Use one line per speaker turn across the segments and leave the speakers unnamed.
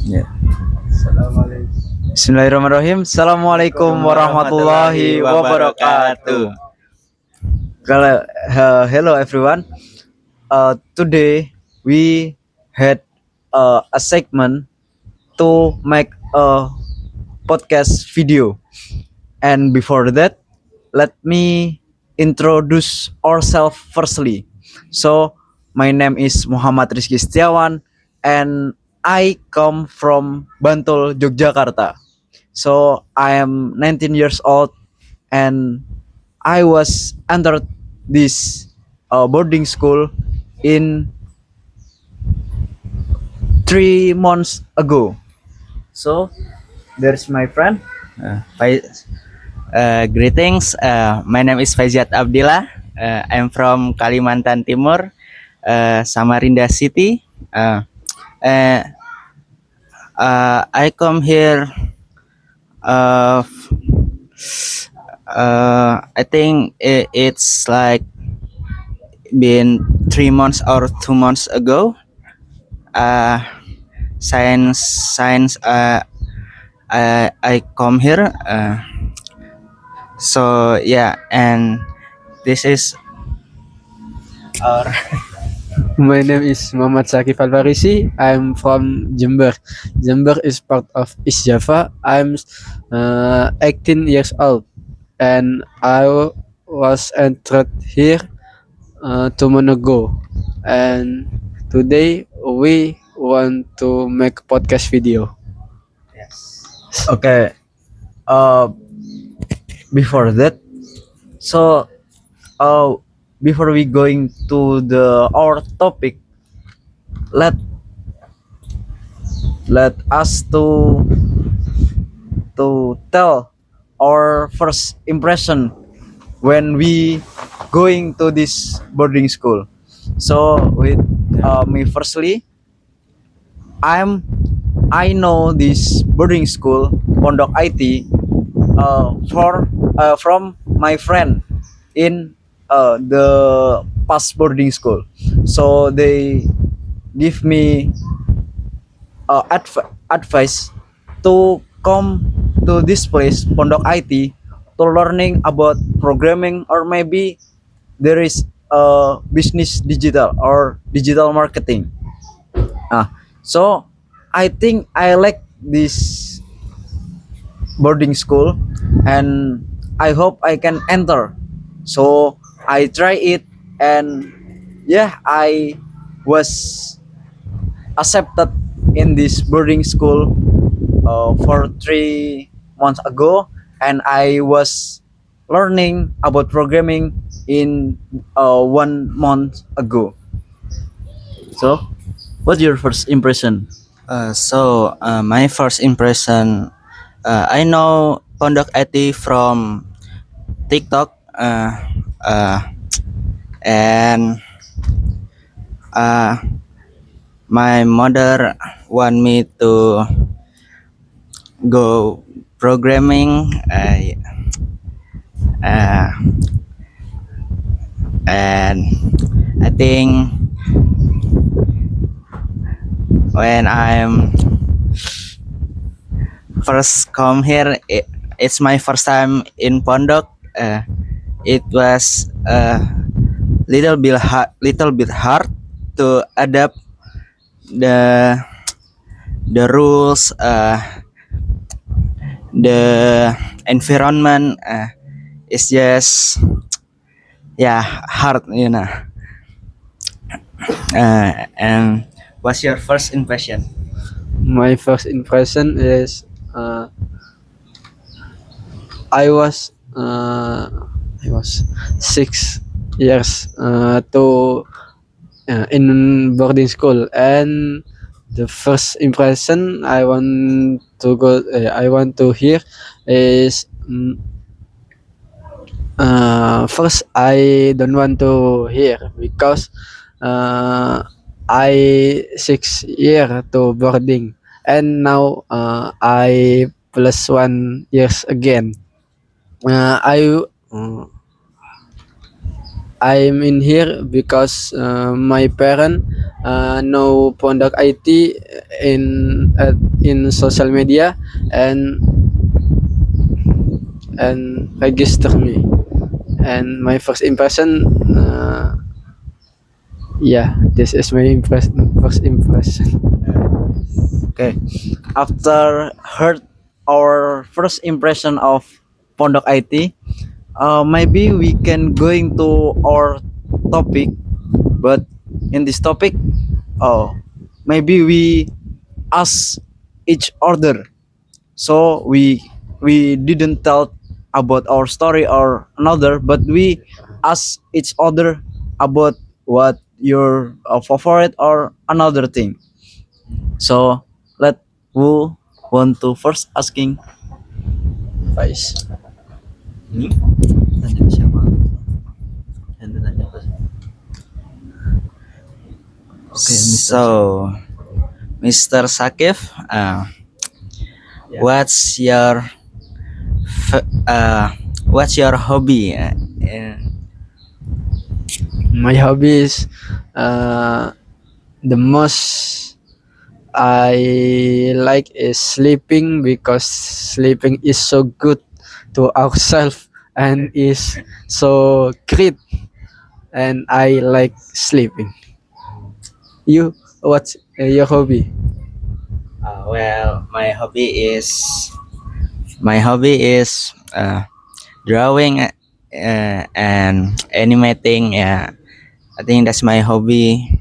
Ya.
Assalamualaikum
Bismillahirrahmanirrahim. Assalamualaikum warahmatullahi
warahmatullahi
wabarakatuh.
wabarakatuh.
Hello everyone. Today we had a segment to make a podcast video. And before that, let me introduce ourselves firstly. So, my name is Muhammad Rizky Setiawan and I come from Bantul, Yogyakarta. So, I am 19 years old and I was entered this boarding school in 3 months ago. So, there's my friend.
Greetings. My name is Faizat Abdillah. I'm from Kalimantan Timur, Samarinda City. Uh, I come here. Uh, I think it's like been 3 months or 2 months ago. Uh, since I come here. So yeah, and this is our
My name is Muhammad Sakif Alfarisi. I'm from Jember. Jember is part of East Java. I'm 18 years old and was entered here 2 months ago. And today we want to make podcast video.
Okay. Uh, Before that, so uh, before we going to the our topic, let let us to tell our first impression when we going to this boarding school. So with me firstly, I'm I know this boarding school Pondok IT from my friend in the past boarding school. So they give me advice to come to this place Pondok IT to learning about programming, or maybe there is business digital or digital marketing. So I think I like this boarding school and I hope I can enter. So I try it and yeah, I was accepted in this boarding school for 3 months ago, and I was learning about programming in 1 month ago. So, what's your first impression?
my first impression. I know Pondok IT from TikTok, uh, and uh, my mother want me to go programming. Uh, and I think when I'm first come here, it's my first time in Pondok. It was little bit hard to adapt the the rules, the environment. It's just yeah hard. And what's your first impression?
My first impression is uh, I was uh, I was 6 years to in boarding school, and the first impression I want to hear is first I don't want to hear because uh, I 6 year to boarding, and now I plus 1 years again. uh, I uh, I'm in here because my parent know Pondok IT in social media and register me. And my first impression, yeah, this is my first impression.
Okay. After heard our first impression of Pondok IT, maybe we can going to our topic. But in this topic, oh, maybe we ask each other. So we didn't tell about our story or another, but we ask each other about what your favorite or another thing. So let who want to first asking.
Vice.
Ini tanya ke siapa? Nanti tanya ke. Okay, So, Mr. Sakif,
Yeah.
f- uh, what's your hobby?
My hobby is the most I like is sleeping because sleeping is so good to ourselves and is so great and I like sleeping. You, what's your hobby?
Well, my hobby is drawing and animating. Yeah, I think that's my hobby.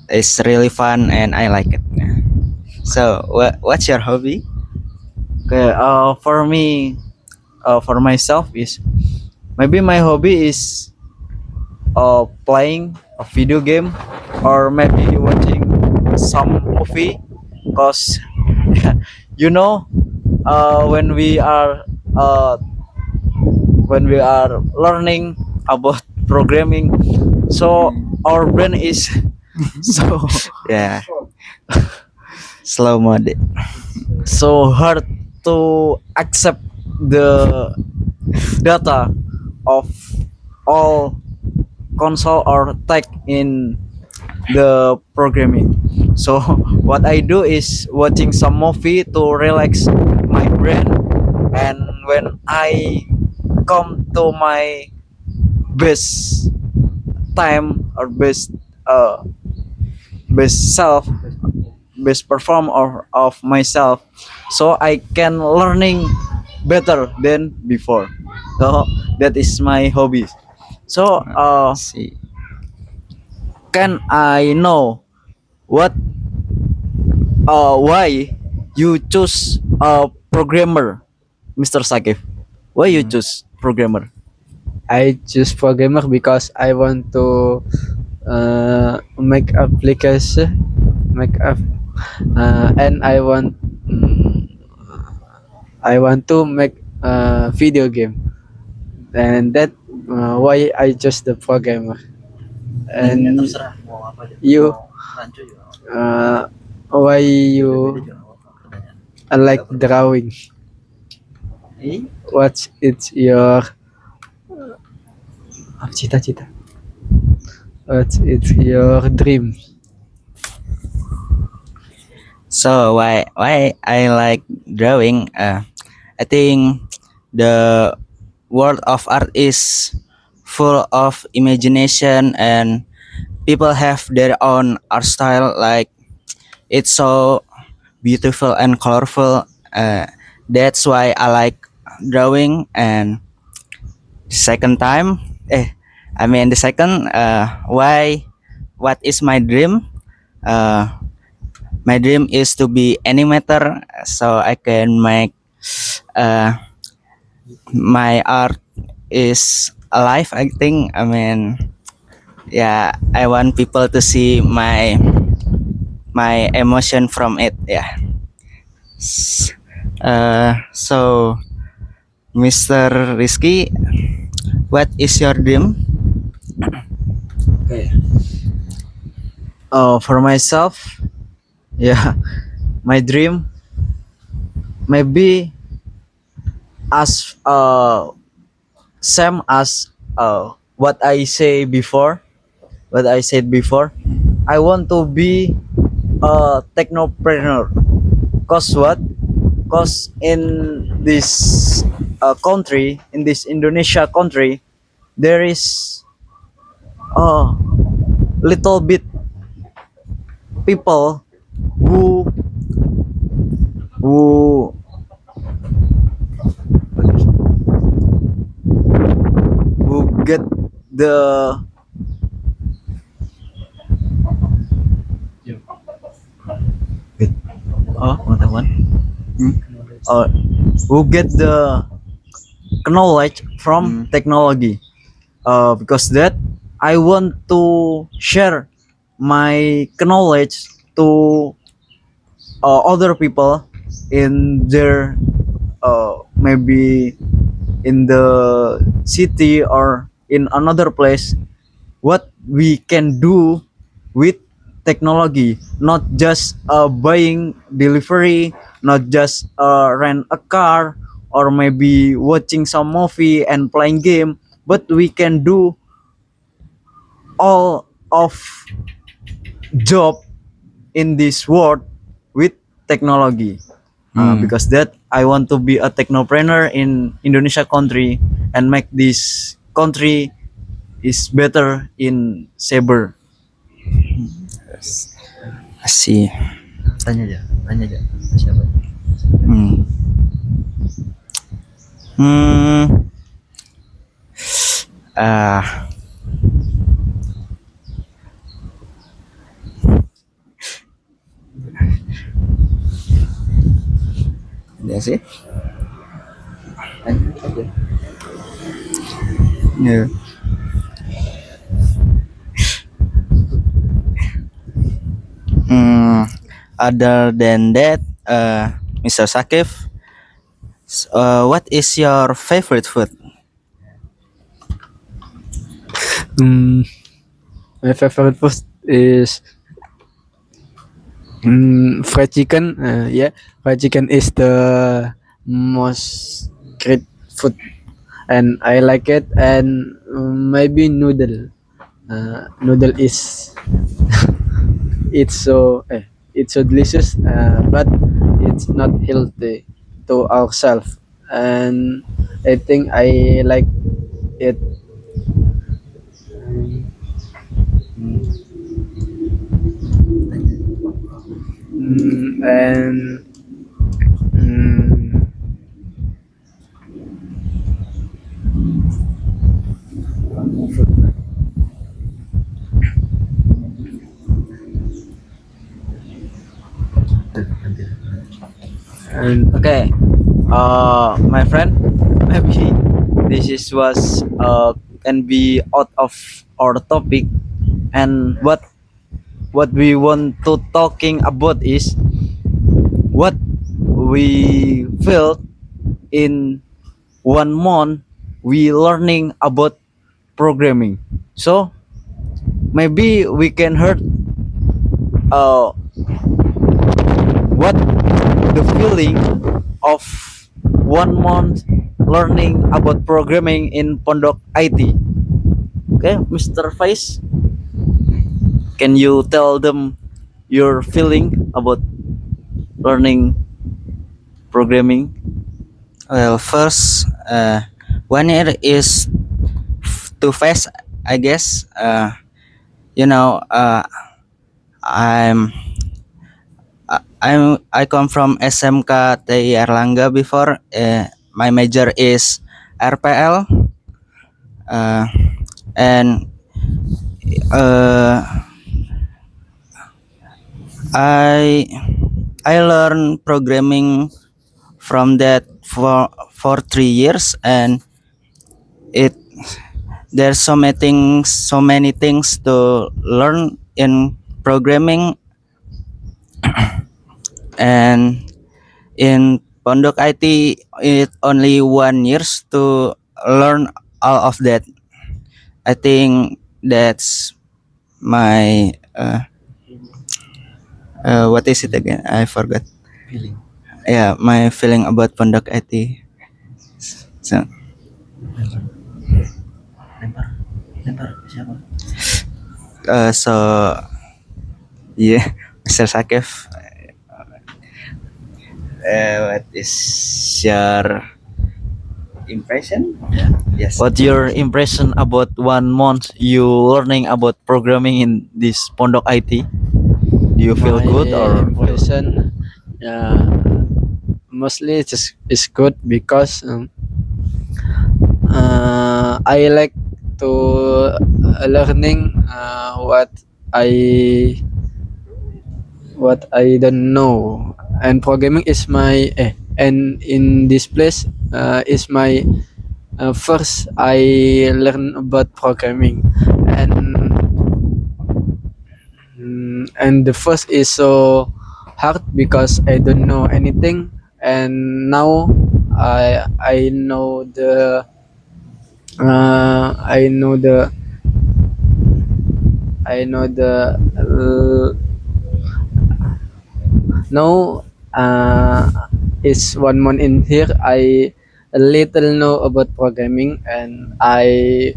It's really fun and I like it. Yeah. So, what's your hobby?
Okay, for me, for myself is maybe my hobby is playing a video game or maybe watching some movie. Cause you know, when uh, we are learning about programming, so our brain is so
Yeah, slow mode.
so hard to accept the data of all console or tech in the programming. So what I do is watching some movie to relax my brain, and when I come to my best time or uh best self, best perform of myself, so I can learning better than before. So that is my hobby. So
See.
can I know what why you choose a programmer, Mr. Sakif? Why you
Mm.
choose programmer?
I choose programmer because I want to make application, make up, and I want to make a video game, and that why I chose the programmer. And
Terserah mau apa aja.
you,
Mau rancu juga.
why you
Beda-beda juga nggak apa-apa pertanyaan.
like drawing? What's it's your cita-cita? What's it's your dream?
So why I like drawing? I think the world of art is full of imagination and people have their own art style. Like it's so beautiful and colorful. That's why I like drawing. And second time, the second, why? What is my dream? Uh, my dream is to be animator, so I can make uh, my art is alive. I think. Yeah, I want people to see my emotion from it. Yeah. So, Mr. Rizky, what is your dream?
Okay. For myself, yeah, my dream maybe as same as what I say before, what I said before, I want to be a technopreneur. Cause what? Cause in this country, in this Indonesia country, there is a little bit people who who who get the oh pengetahuan uh, who get the knowledge from technology. Because that I want to share my knowledge to other people in their maybe in the city or in another place, what we can do with technology, not just buying delivery, not just rent a car or maybe watching some movie and playing game, but we can do all of job in this world with technology. Because that I want to be a technopreneur in Indonesia country and make this country is better in cyber.
I see.
Tanya aja siapa?
Hmm. Hmm. Ah. Ya sih. Yeah. Hmm. Other than that, Mr. Sakif, what is your favorite food?
Mm, my favorite food is fried chicken. Yeah, fried chicken is the most great food, and I like it. And maybe noodle. Noodle is it's so delicious, but it's not healthy to ourselves. And I think I like it. And mm, and
Okay, my friend, maybe this is was can be out of our topic, and what we want to talking about is what we felt in 1 month we learning about programming. So maybe we can heard uh, what the feeling of 1 month learning about programming in Pondok IT. Okay, Mr. Faiz, can you tell them your feeling about learning programming?
Well, first, 1 year is too fast, I guess. You know, I'm I come from SMK TI Erlangga before. My major is RPL, uh, and uh, I I learned programming from that for 3 years, and it there's so many things to learn in programming. And in Pondok IT, it only 1 years to learn all of that. I think that's my what is it again? I forgot.
Feeling.
Yeah, my feeling about Pondok IT. So
Lempar.
So yeah, Mr. Sakif, what is your impression? Yes.
What your impression about 1 month you learning about programming in this Pondok IT? Do you feel
My
good or feel?
impression, yeah, mostly it's good because I like to learning I what I don't know, and programming is my and in this place is my first I learn about programming, and and the first is so hard because I don't know anything, and now I know the I know the I know the now it's 1 month in here. I a little know about programming, and I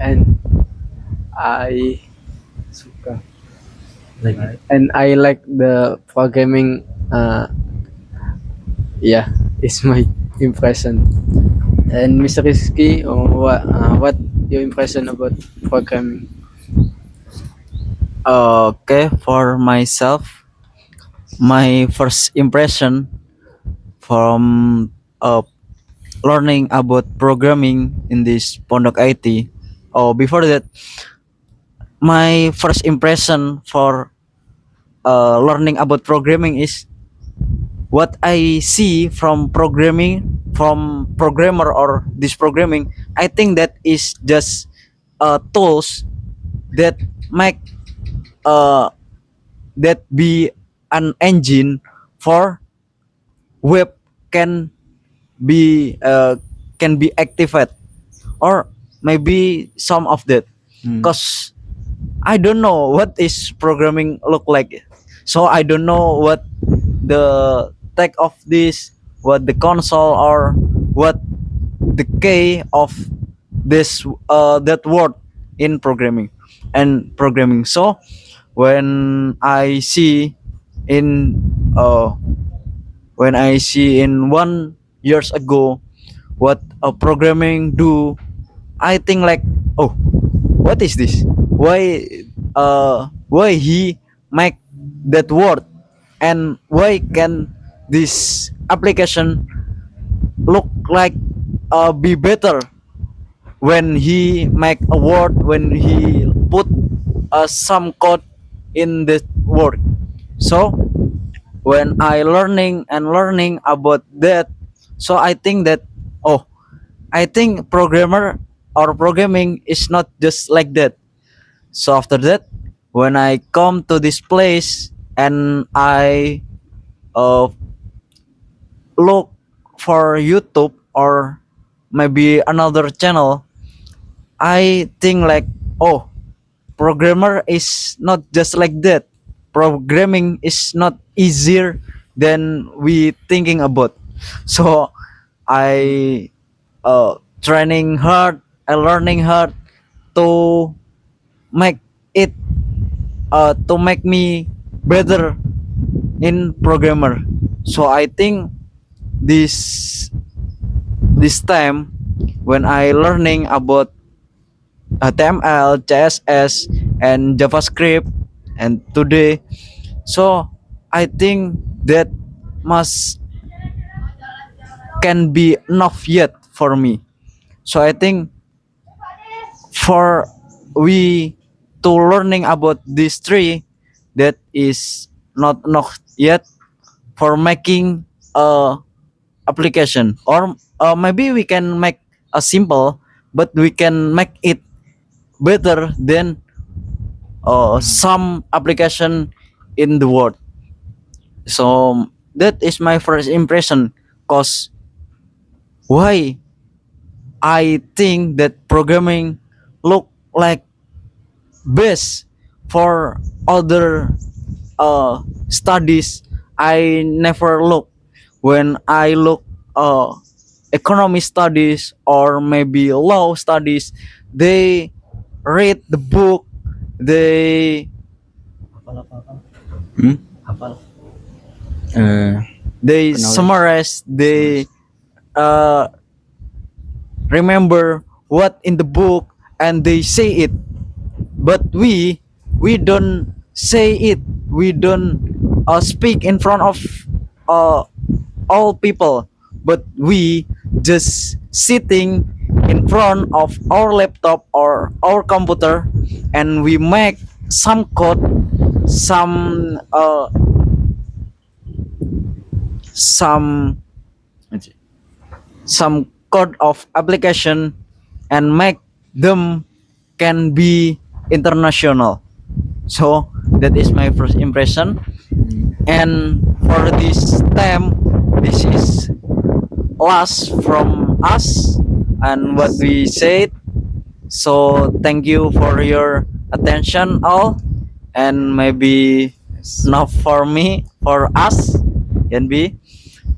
and I suka and I like the programming. Yeah, it's my impression. And Mr. Rizky, what your impression about programming?
Okay, for myself, my first impression from learning about programming in this Pondok IT. Oh, before that, my first impression for learning about programming is what I see from programming, from programmer or this programming. I think that is just tools that make uh, that be an engine for web can be activated, or maybe some of that,
Hmm.
because I don't know what is programming look like. So I don't know what the tech of this, what the console, or what the key of this that word in programming and programming. So when I see in uh, in 1 years ago what programming do, I think like, oh, what is this? Why he make that word, and why can this application look like be better when he make a word, when he put some code in the word. So when I learning about that, so I think that, oh, I think programmer or programming is not just like that. So after that, when I come to this place and I uh, look for YouTube or maybe another channel, I think like, oh, programmer is not just like that. Programming is not easier than we thinking about. So I training hard and learning hard to make it to make me better in programmer. So I think this time when I learning about HTML, CSS, and JavaScript, and today, so I think that must can be enough yet for me. So I think for we to learning about these three, that is not enough yet for making a application, or maybe we can make a simple, but we can make it better than some application in the world. So that is my first impression, cause why I think that programming look like best for other studies I never look. when I look economy studies or maybe law studies, they read the book, they
Hmm? Uh,
they
Knowledge.
summarize, they uh, remember what in the book and they say it. But we don't say it, we don't speak in front of uh, all people, but we just sitting in front of our laptop or our computer, and we make some code, some some some code of application, and make them can be international. So that is my first impression. And for this time, this is last from us and what we said. So thank you for your attention all, and maybe not for me, for us, Yanbi,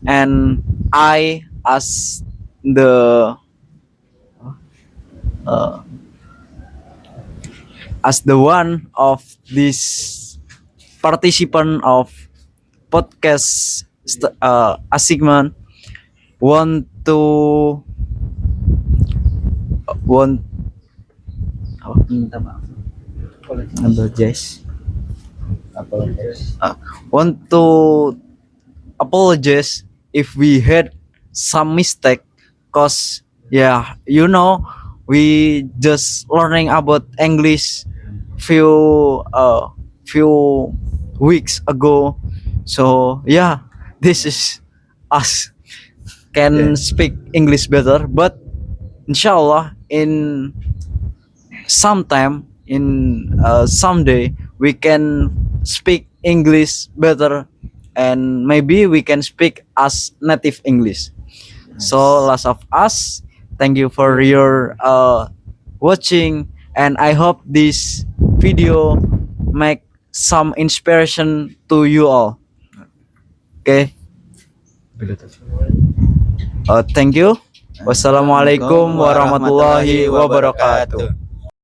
and I the uh, as the one of this participant of podcast Asigman want to want
minta maaf. Apologize.
want to apologize if we had some mistake, cause yeah, you know, we just learning about English few weeks ago. So yeah, this is us can speak English better, but inshallah in sometime in someday we can speak English better, and maybe we can speak as native English. So last of us, thank you for your watching, and I hope this video make some inspiration to you all. Okay, thank you. Wassalamualaikum warahmatullahi wabarakatuh.